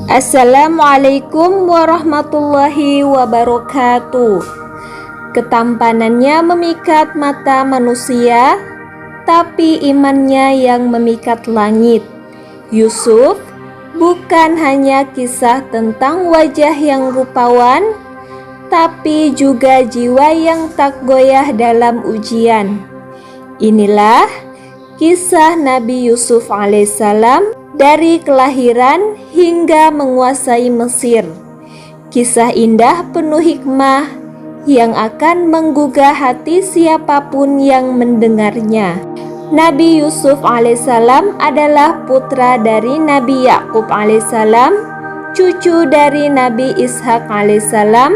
Assalamualaikum warahmatullahi wabarakatuh. Ketampanannya memikat mata manusia, tapi imannya yang memikat langit. Yusuf bukan hanya kisah tentang wajah yang rupawan, tapi juga jiwa yang tak goyah dalam ujian. Inilah kisah Nabi Yusuf alaihissalam dari kelahiran hingga menguasai Mesir. Kisah indah penuh hikmah yang akan menggugah hati siapapun yang mendengarnya. Nabi Yusuf alaihissalam adalah putra dari Nabi Yakub alaihissalam, cucu dari Nabi Ishak alaihissalam,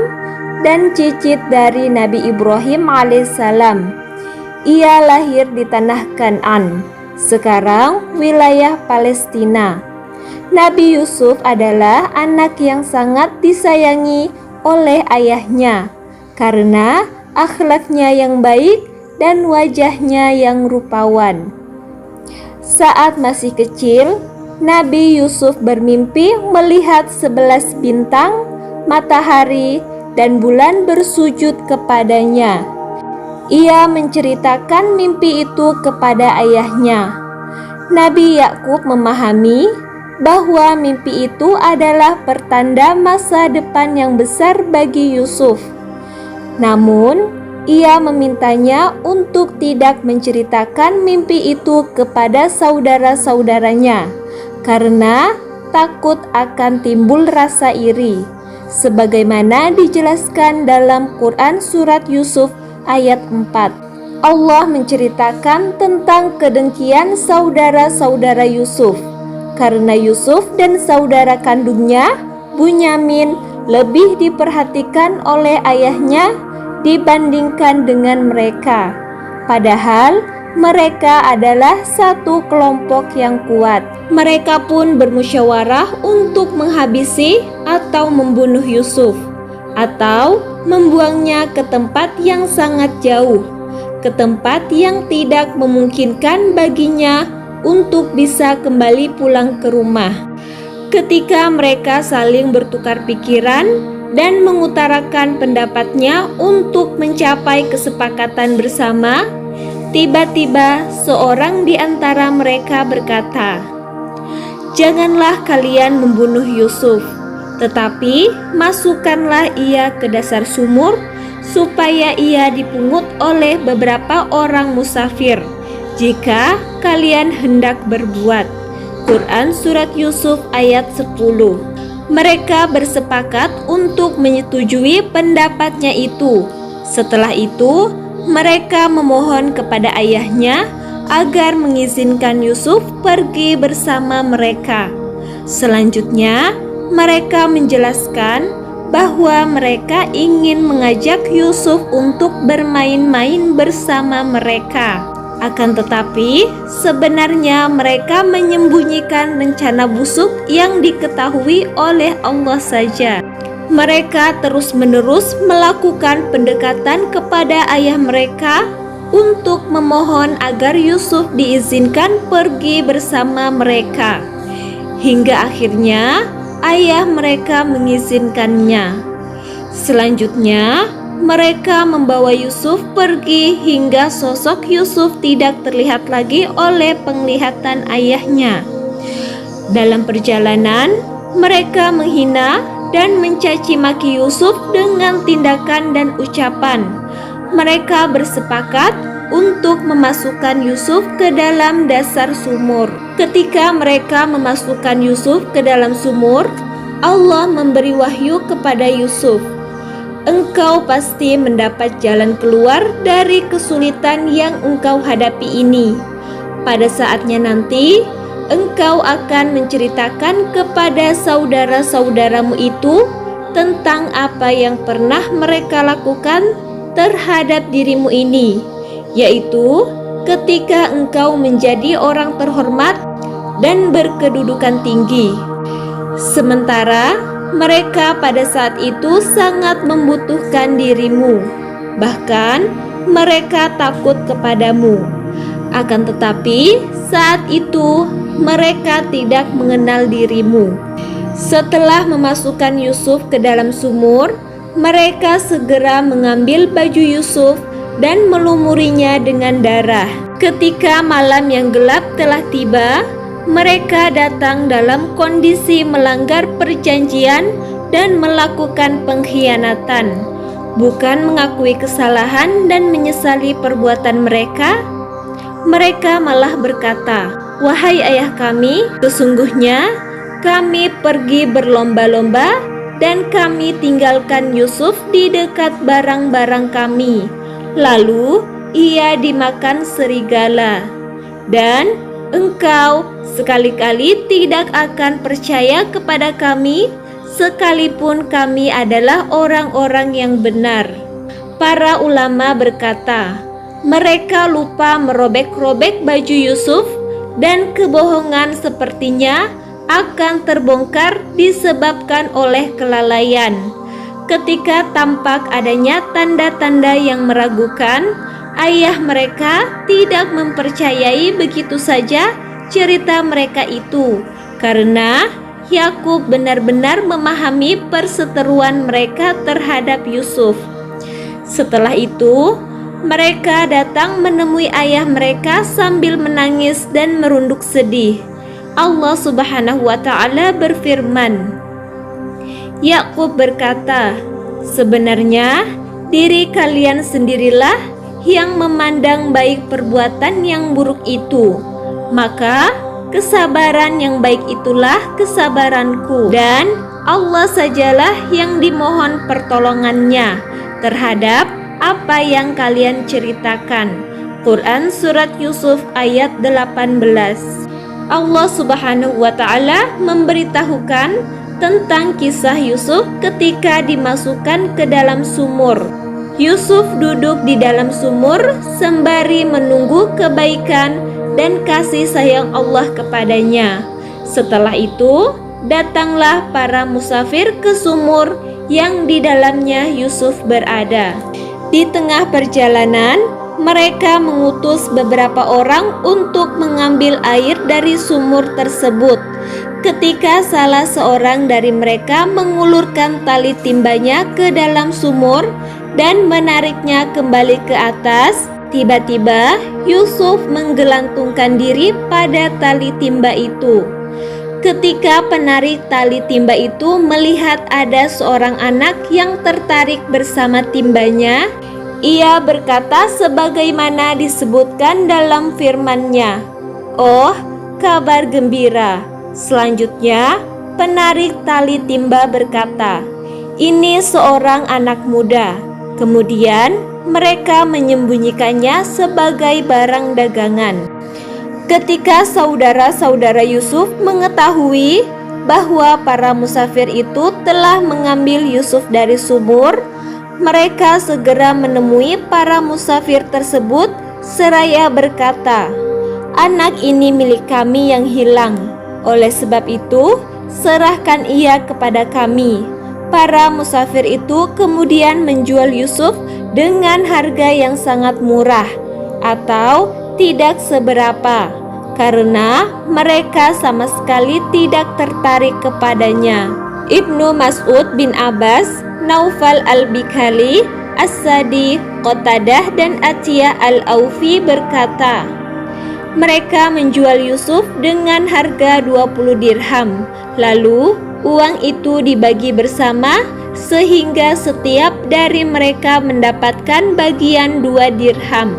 dan cicit dari Nabi Ibrahim alaihissalam. Ia lahir di tanah Kan'an, sekarang wilayah Palestina. Nabi Yusuf adalah anak yang sangat disayangi oleh ayahnya karena akhlaknya yang baik dan wajahnya yang rupawan. Saat masih kecil, Nabi Yusuf bermimpi melihat 11 bintang, matahari, dan bulan bersujud kepadanya. Ia menceritakan mimpi itu kepada ayahnya. Nabi Yakub memahami bahwa mimpi itu adalah pertanda masa depan yang besar bagi Yusuf. Namun, ia memintanya untuk tidak menceritakan mimpi itu kepada saudara-saudaranya karena takut akan timbul rasa iri, sebagaimana dijelaskan dalam Quran surat Yusuf ayat 4. Allah menceritakan tentang kedengkian saudara-saudara Yusuf karena Yusuf dan saudara kandungnya Bunyamin lebih diperhatikan oleh ayahnya dibandingkan dengan mereka. Padahal mereka adalah satu kelompok yang kuat. Mereka pun bermusyawarah untuk menghabisi atau membunuh Yusuf, atau membuangnya ke tempat yang sangat jauh, ke tempat yang tidak memungkinkan baginya untuk bisa kembali pulang ke rumah. Ketika mereka saling bertukar pikiran dan mengutarakan pendapatnya untuk mencapai kesepakatan bersama, tiba-tiba seorang di antara mereka berkata, "Janganlah kalian membunuh Yusuf, tetapi masukkanlah ia ke dasar sumur supaya ia dipungut oleh beberapa orang musafir jika kalian hendak berbuat." Quran surat Yusuf ayat 10. Mereka bersepakat untuk menyetujui pendapatnya itu. Setelah itu, mereka memohon kepada ayahnya agar mengizinkan Yusuf pergi bersama mereka. Selanjutnya, mereka menjelaskan bahwa mereka ingin mengajak Yusuf untuk bermain-main bersama mereka. Akan tetapi, sebenarnya mereka menyembunyikan rencana busuk yang diketahui oleh Allah saja. Mereka terus-menerus melakukan pendekatan kepada ayah mereka untuk memohon agar Yusuf diizinkan pergi bersama mereka. Hingga akhirnya ayah mereka mengizinkannya. Selanjutnya, mereka membawa Yusuf pergi hingga sosok Yusuf tidak terlihat lagi oleh penglihatan ayahnya. Dalam perjalanan, mereka menghina dan mencaci maki Yusuf dengan tindakan dan ucapan. Mereka bersepakat untuk memasukkan Yusuf ke dalam dasar sumur. Ketika mereka memasukkan Yusuf ke dalam sumur, Allah memberi wahyu kepada Yusuf, "Engkau pasti mendapat jalan keluar dari kesulitan yang engkau hadapi ini. Pada saatnya nanti, engkau akan menceritakan kepada saudara-saudaramu itu tentang apa yang pernah mereka lakukan terhadap dirimu ini, yaitu ketika engkau menjadi orang terhormat dan berkedudukan tinggi. Sementara mereka pada saat itu sangat membutuhkan dirimu, bahkan mereka takut kepadamu. Akan tetapi saat itu mereka tidak mengenal dirimu. Setelah memasukkan Yusuf ke dalam sumur, mereka segera mengambil baju Yusuf dan melumurinya dengan darah. Ketika malam yang gelap telah tiba, mereka datang dalam kondisi melanggar perjanjian dan melakukan pengkhianatan, bukan mengakui kesalahan dan menyesali perbuatan mereka. Mereka malah berkata, "Wahai ayah kami, sesungguhnya kami pergi berlomba-lomba dan kami tinggalkan Yusuf di dekat barang-barang kami. Lalu ia dimakan serigala. Dan engkau sekali-kali tidak akan percaya kepada kami, sekalipun kami adalah orang-orang yang benar." Para ulama berkata, mereka lupa merobek-robek baju Yusuf dan kebohongan sepertinya akan terbongkar disebabkan oleh kelalaian. Ketika tampak adanya tanda-tanda yang meragukan, ayah mereka tidak mempercayai begitu saja cerita mereka itu, karena Yakub benar-benar memahami perseteruan mereka terhadap Yusuf. Setelah itu, mereka datang menemui ayah mereka sambil menangis dan merunduk sedih. Allah Subhanahu wa Ta'ala berfirman, Yakub berkata, "Sebenarnya diri kalian sendirilah yang memandang baik perbuatan yang buruk itu, maka kesabaran yang baik itulah kesabaranku, dan Allah sajalah yang dimohon pertolongannya terhadap apa yang kalian ceritakan." Quran Surat Yusuf ayat 18. Allah Subhanahu wa Ta'ala memberitahukan tentang kisah Yusuf ketika dimasukkan ke dalam sumur. Yusuf duduk di dalam sumur sembari menunggu kebaikan dan kasih sayang Allah kepadanya. Setelah itu, datanglah para musafir ke sumur yang di dalamnya Yusuf berada. Di tengah perjalanan, mereka mengutus beberapa orang untuk mengambil air dari sumur tersebut. Ketika salah seorang dari mereka mengulurkan tali timbanya ke dalam sumur dan menariknya kembali ke atas, tiba-tiba Yusuf menggelantungkan diri pada tali timba itu. Ketika penarik tali timba itu melihat ada seorang anak yang tertarik bersama timbanya, ia berkata sebagaimana disebutkan dalam firman-Nya, "Oh, kabar gembira." Selanjutnya, penarik tali timba berkata, "Ini seorang anak muda." Kemudian, mereka menyembunyikannya sebagai barang dagangan. Ketika saudara-saudara Yusuf mengetahui bahwa para musafir itu telah mengambil Yusuf dari sumur, mereka segera menemui para musafir tersebut seraya berkata, "Anak ini milik kami yang hilang. Oleh sebab itu, serahkan ia kepada kami." Para musafir itu kemudian menjual Yusuf dengan harga yang sangat murah atau tidak seberapa, karena mereka sama sekali tidak tertarik kepadanya. Ibnu Mas'ud bin Abbas, Naufal al-Bikhali, As-Sadi, Qatadah, dan Atiyah al-Aufi berkata, mereka menjual Yusuf dengan harga 20 dirham. Lalu uang itu dibagi bersama sehingga setiap dari mereka mendapatkan bagian 2 dirham.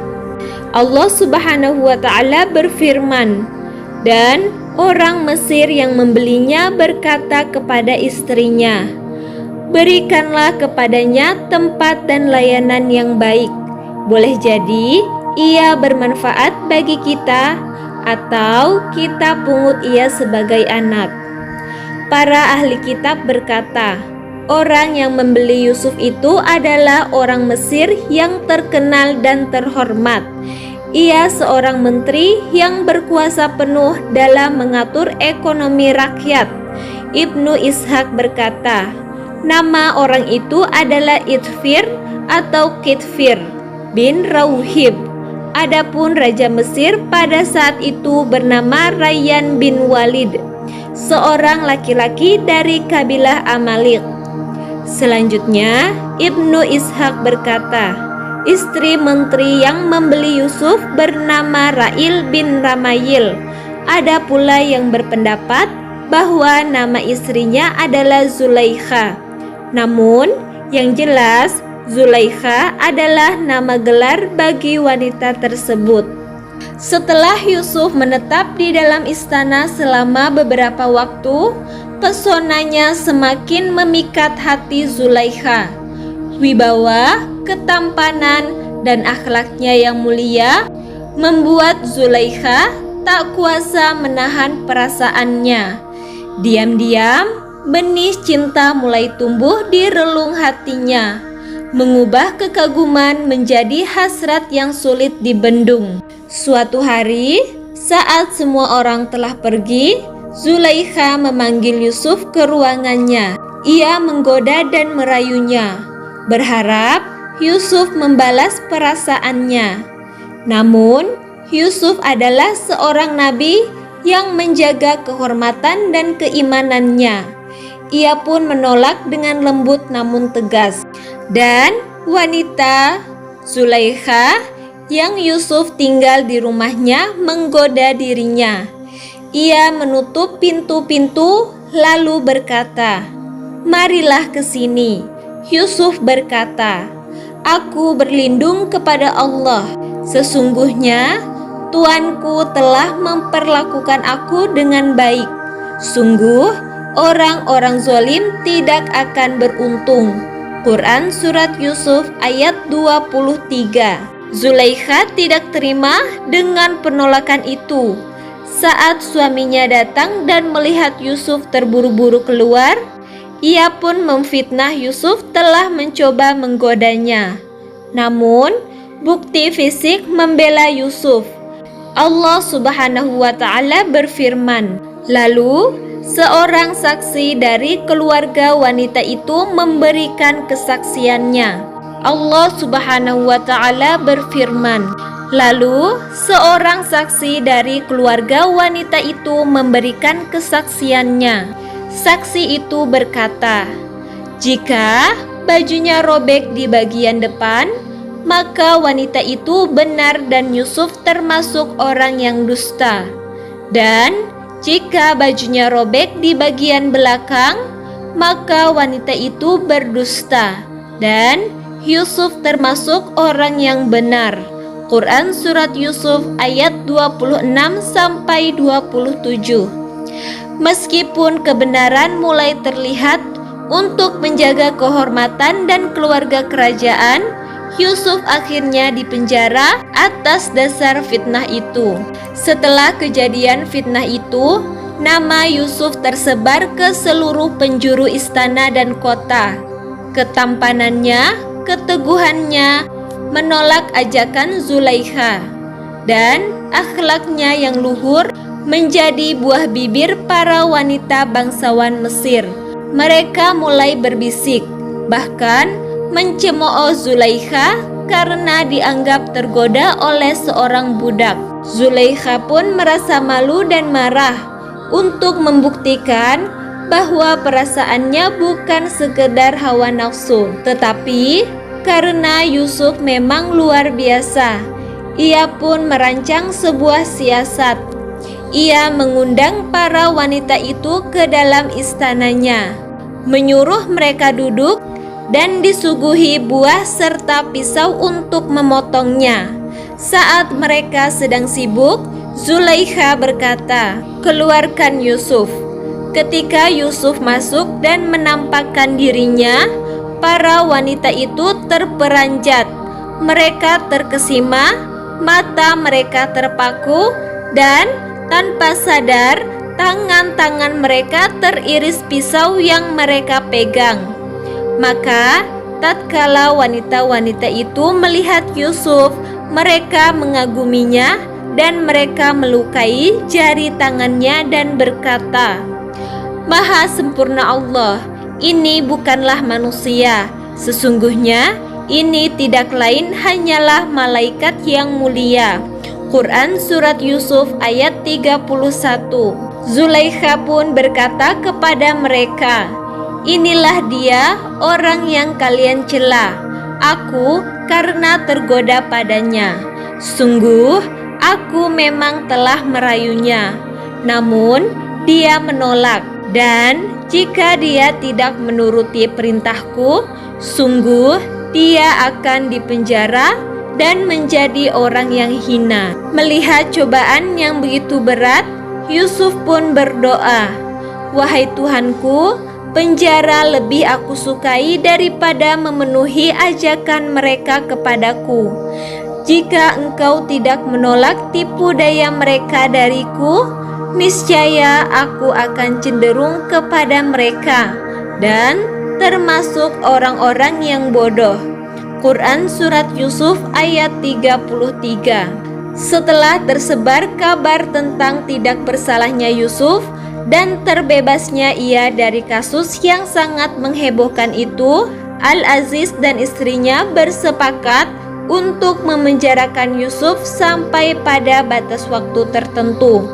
Allah Subhanahu wa Ta'ala berfirman, dan orang Mesir yang membelinya berkata kepada istrinya, "Berikanlah kepadanya tempat dan layanan yang baik. Boleh jadi ia bermanfaat bagi kita, atau kita pungut ia sebagai anak." Para ahli kitab berkata, orang yang membeli Yusuf itu adalah orang Mesir yang terkenal dan terhormat. Ia seorang menteri yang berkuasa penuh dalam mengatur ekonomi rakyat. Ibnu Ishaq berkata, nama orang itu adalah Itfir atau Kitfir bin Rauhib. Adapun Raja Mesir pada saat itu bernama Rayyan bin Walid. seorang laki-laki dari kabilah Amalek. Selanjutnya, Ibnu Ishaq berkata, istri menteri yang membeli Yusuf bernama Ra'il bin Ramayil. Ada pula yang berpendapat bahwa nama istrinya adalah Zulaikha. Namun, yang jelas Zulaikha adalah nama gelar bagi wanita tersebut. Setelah Yusuf menetap di dalam istana selama beberapa waktu, pesonanya semakin memikat hati Zulaikha. Wibawa, ketampanan, dan akhlaknya yang mulia membuat Zulaikha tak kuasa menahan perasaannya. Diam-diam, benih cinta mulai tumbuh di relung hatinya, mengubah kekaguman menjadi hasrat yang sulit dibendung. Suatu hari, saat semua orang telah pergi, Zulaikha memanggil Yusuf ke ruangannya. Ia menggoda dan merayunya, berharap Yusuf membalas perasaannya. Namun, Yusuf adalah seorang nabi yang menjaga kehormatan dan keimanannya. Ia pun menolak dengan lembut namun tegas. Dan wanita Zulaikha yang Yusuf tinggal di rumahnya menggoda dirinya. Ia menutup pintu-pintu lalu berkata, "Marilah ke sini." Yusuf berkata, "Aku berlindung kepada Allah. Sesungguhnya Tuanku telah memperlakukan aku dengan baik. Sungguh orang-orang zalim tidak akan beruntung." Quran Surat Yusuf ayat 23. Zulaikha tidak terima dengan penolakan itu. Saat suaminya datang dan melihat Yusuf terburu-buru keluar, ia pun memfitnah Yusuf telah mencoba menggodanya. Namun, bukti fisik membela Yusuf. Allah Subhanahu wa Ta'ala berfirman, lalu seorang saksi dari keluarga wanita itu memberikan kesaksiannya. Allah Subhanahu wa Ta'ala berfirman, lalu seorang saksi dari keluarga wanita itu memberikan kesaksiannya. Saksi itu berkata, jika bajunya robek di bagian depan, maka wanita itu benar dan Yusuf termasuk orang yang dusta. Dan jika bajunya robek di bagian belakang, maka wanita itu berdusta dan Yusuf termasuk orang yang benar. Quran Surat Yusuf ayat 26-27. Meskipun kebenaran mulai terlihat untuk menjaga kehormatan dan keluarga kerajaan, Yusuf akhirnya dipenjara atas dasar fitnah itu. Setelah kejadian fitnah itu, nama Yusuf tersebar ke seluruh penjuru istana dan kota. Ketampanannya, keteguhannya, menolak ajakan Zulaikha, dan akhlaknya yang luhur menjadi buah bibir para wanita bangsawan Mesir. Mereka mulai berbisik, bahkan mencemooh Zulaikha karena dianggap tergoda oleh seorang budak. Zulaikha pun merasa malu dan marah. Untuk membuktikan bahwa perasaannya bukan sekedar hawa nafsu, tetapi karena Yusuf memang luar biasa, ia pun merancang sebuah siasat. Ia mengundang para wanita itu ke dalam istananya, menyuruh mereka duduk dan disuguhi buah serta pisau untuk memotongnya. Saat mereka sedang sibuk, Zulaikha berkata, "Keluarkan Yusuf." Ketika Yusuf masuk dan menampakkan dirinya, para wanita itu terperanjat. Mereka terkesima, mata mereka terpaku, dan tanpa sadar tangan-tangan mereka teriris pisau yang mereka pegang. Maka tatkala wanita-wanita itu melihat Yusuf, mereka mengaguminya dan mereka melukai jari tangannya dan berkata, "Maha sempurna Allah, ini bukanlah manusia. Sesungguhnya ini tidak lain hanyalah malaikat yang mulia." Quran Surat Yusuf ayat 31. Zulaikha pun berkata kepada mereka, "Inilah dia orang yang kalian cela aku karena tergoda padanya. Sungguh aku memang telah merayunya, namun dia menolak, dan jika dia tidak menuruti perintahku, sungguh dia akan dipenjara dan menjadi orang yang hina." Melihat cobaan yang begitu berat, Yusuf pun berdoa, "Wahai Tuhanku, penjara lebih aku sukai daripada memenuhi ajakan mereka kepadaku. Jika engkau tidak menolak tipu daya mereka dariku, niscaya aku akan cenderung kepada mereka dan termasuk orang-orang yang bodoh." Quran Surat Yusuf ayat 33. Setelah tersebar kabar tentang tidak bersalahnya Yusuf dan terbebasnya ia dari kasus yang sangat menghebohkan itu, Al-Aziz dan istrinya bersepakat untuk memenjarakan Yusuf sampai pada batas waktu tertentu,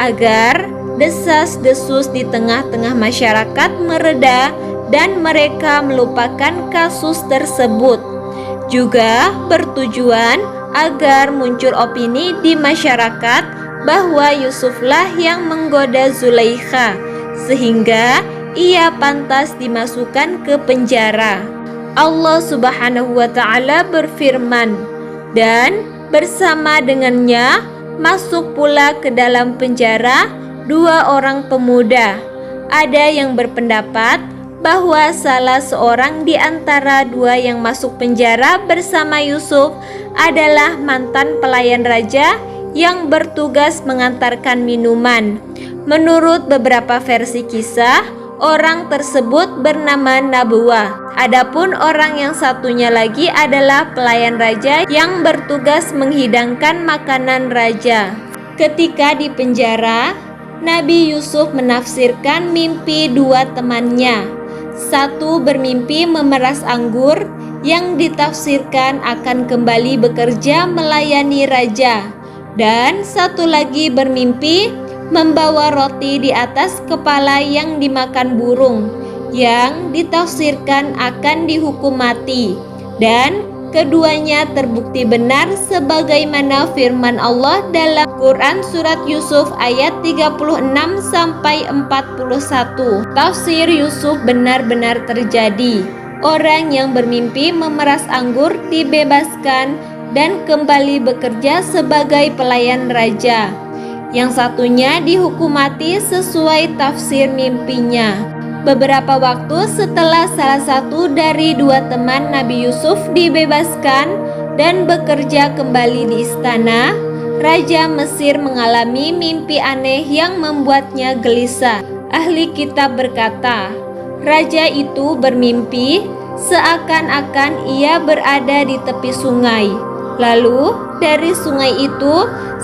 agar desas-desus di tengah-tengah masyarakat mereda dan mereka melupakan kasus tersebut. Juga bertujuan agar muncul opini di masyarakat bahwa Yusuflah yang menggoda Zulaikha, sehingga ia pantas dimasukkan ke penjara. Allah Subhanahu wa Ta'ala berfirman, "Dan bersama dengannya masuk pula ke dalam penjara 2 orang pemuda." Ada yang berpendapat bahwa salah seorang di antara 2 yang masuk penjara bersama Yusuf adalah mantan pelayan raja yang bertugas mengantarkan minuman. Menurut beberapa versi kisah, orang tersebut bernama Nabwa. Adapun orang yang satunya lagi adalah pelayan raja yang bertugas menghidangkan makanan raja. Ketika di penjara, Nabi Yusuf menafsirkan mimpi 2 temannya. Satu bermimpi memeras anggur yang ditafsirkan akan kembali bekerja melayani raja, dan satu lagi bermimpi membawa roti di atas kepala yang dimakan burung yang ditafsirkan akan dihukum mati, dan keduanya terbukti benar sebagaimana firman Allah dalam Quran Surat Yusuf ayat 36 sampai 41. Tafsir Yusuf benar-benar terjadi. Orang yang bermimpi memeras anggur dibebaskan dan kembali bekerja sebagai pelayan raja. Yang satunya dihukum mati sesuai tafsir mimpinya. Beberapa waktu setelah salah satu dari 2 teman Nabi Yusuf dibebaskan dan bekerja kembali di istana, Raja Mesir mengalami mimpi aneh yang membuatnya gelisah. Ahli kitab berkata, raja itu bermimpi seakan-akan ia berada di tepi sungai. Lalu dari sungai itu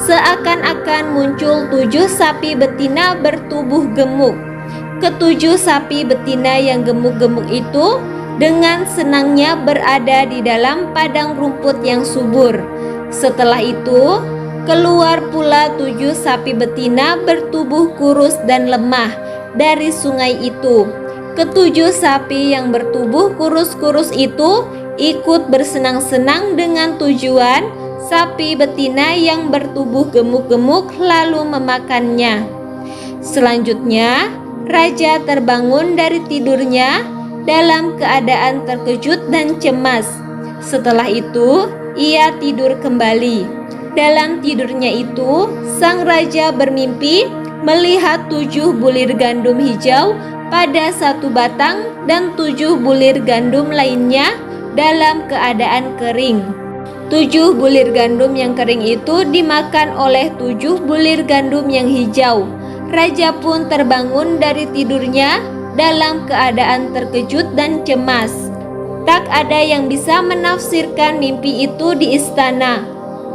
seakan-akan muncul 7 sapi betina bertubuh gemuk. Ketujuh sapi betina yang gemuk-gemuk itu dengan senangnya berada di dalam padang rumput yang subur. Setelah itu keluar pula 7 sapi betina bertubuh kurus dan lemah dari sungai itu. Ketujuh sapi yang bertubuh kurus-kurus itu ikut bersenang-senang dengan tujuan sapi betina yang bertubuh gemuk-gemuk lalu memakannya. Selanjutnya, raja terbangun dari tidurnya dalam keadaan terkejut dan cemas. Setelah itu, ia tidur kembali. Dalam tidurnya itu, sang raja bermimpi melihat 7 bulir gandum hijau pada 1 batang dan 7 bulir gandum lainnya dalam keadaan kering. 7 bulir gandum yang kering itu dimakan oleh 7 bulir gandum yang hijau. Raja pun terbangun dari tidurnya dalam keadaan terkejut dan cemas. Tak ada yang bisa menafsirkan mimpi itu di istana.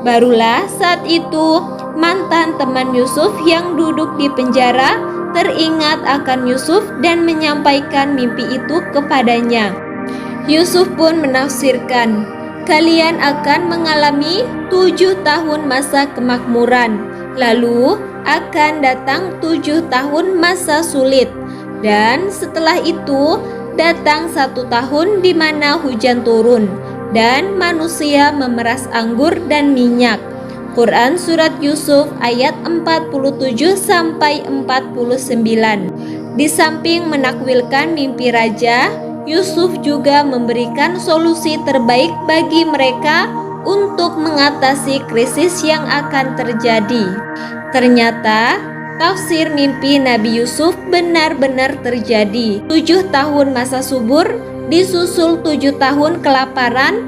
Barulah saat itu mantan teman Yusuf yang duduk di penjara teringat akan Yusuf dan menyampaikan mimpi itu kepadanya. Yusuf pun menafsirkan, kalian akan mengalami 7 tahun masa kemakmuran. Lalu akan datang 7 tahun masa sulit, dan setelah itu datang 1 tahun di mana hujan turun dan manusia memeras anggur dan minyak. Quran Surat Yusuf ayat 47-49. Di samping menakwilkan mimpi raja, Yusuf juga memberikan solusi terbaik bagi mereka untuk mengatasi krisis yang akan terjadi. Ternyata tafsir mimpi Nabi Yusuf benar-benar terjadi. 7 tahun masa subur disusul 7 tahun kelaparan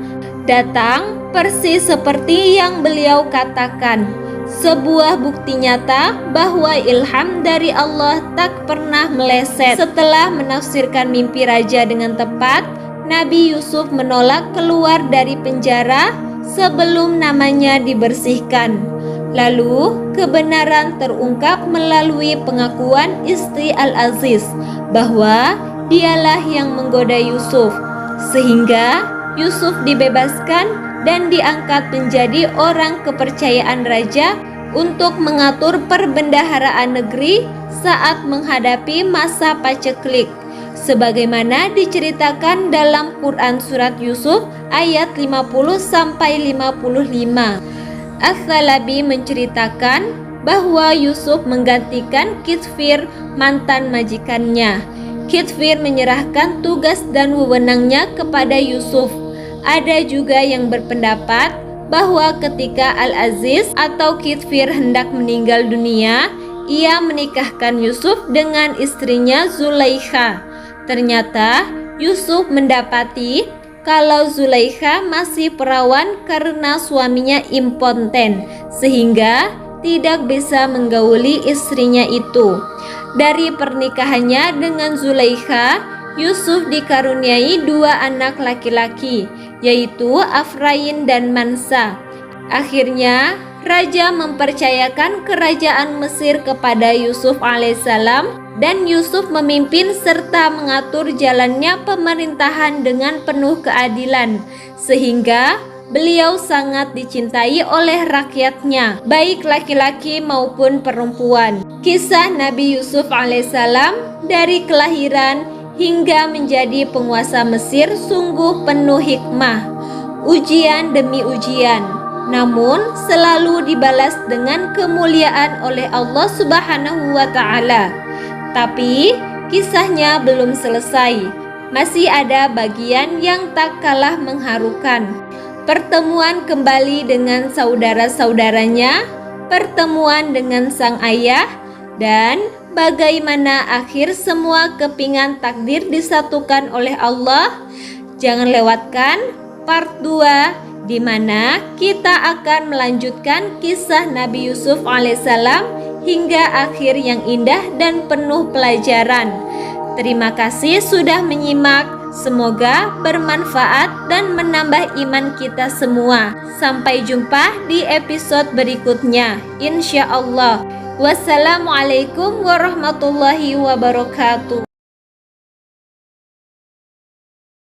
datang persis seperti yang beliau katakan. Sebuah bukti nyata bahwa ilham dari Allah tak pernah meleset. Setelah menafsirkan mimpi raja dengan tepat, Nabi Yusuf menolak keluar dari penjara sebelum namanya dibersihkan. Lalu kebenaran terungkap melalui pengakuan istri Al-Aziz bahwa dialah yang menggoda Yusuf, sehingga Yusuf dibebaskan dan diangkat menjadi orang kepercayaan raja untuk mengatur perbendaharaan negeri saat menghadapi masa paceklik, sebagaimana diceritakan dalam Quran Surat Yusuf ayat 50-55. As-Salabi menceritakan bahwa Yusuf menggantikan Kitfir, mantan majikannya. Kitfir menyerahkan tugas dan wewenangnya kepada Yusuf. Ada juga yang berpendapat bahwa ketika Al-Aziz atau Kitfir hendak meninggal dunia, ia menikahkan Yusuf dengan istrinya Zulaikha. Ternyata Yusuf mendapati kalau Zulaikha masih perawan karena suaminya impoten, sehingga tidak bisa menggauli istrinya itu. Dari pernikahannya dengan Zulaikha, Yusuf dikaruniai 2 anak laki-laki, yaitu Afrain dan Mansa. Akhirnya raja mempercayakan kerajaan Mesir kepada Yusuf alaihissalam, dan Yusuf memimpin serta mengatur jalannya pemerintahan dengan penuh keadilan, sehingga beliau sangat dicintai oleh rakyatnya, baik laki-laki maupun perempuan. Kisah Nabi Yusuf alaihissalam dari kelahiran hingga menjadi penguasa Mesir sungguh penuh hikmah, ujian demi ujian, namun selalu dibalas dengan kemuliaan oleh Allah Subhanahu wa Ta'ala. Tapi kisahnya belum selesai, masih ada bagian yang tak kalah mengharukan. Pertemuan kembali dengan saudara-saudaranya, pertemuan dengan sang ayah, dan bagaimana akhir semua kepingan takdir disatukan oleh Allah. Jangan lewatkan part 2 di mana kita akan melanjutkan kisah Nabi Yusuf alaihissalam hingga akhir yang indah dan penuh pelajaran. Terima kasih sudah menyimak. Semoga bermanfaat dan menambah iman kita semua. Sampai jumpa di episode berikutnya, insya Allah. Wassalamualaikum warahmatullahi wabarakatuh.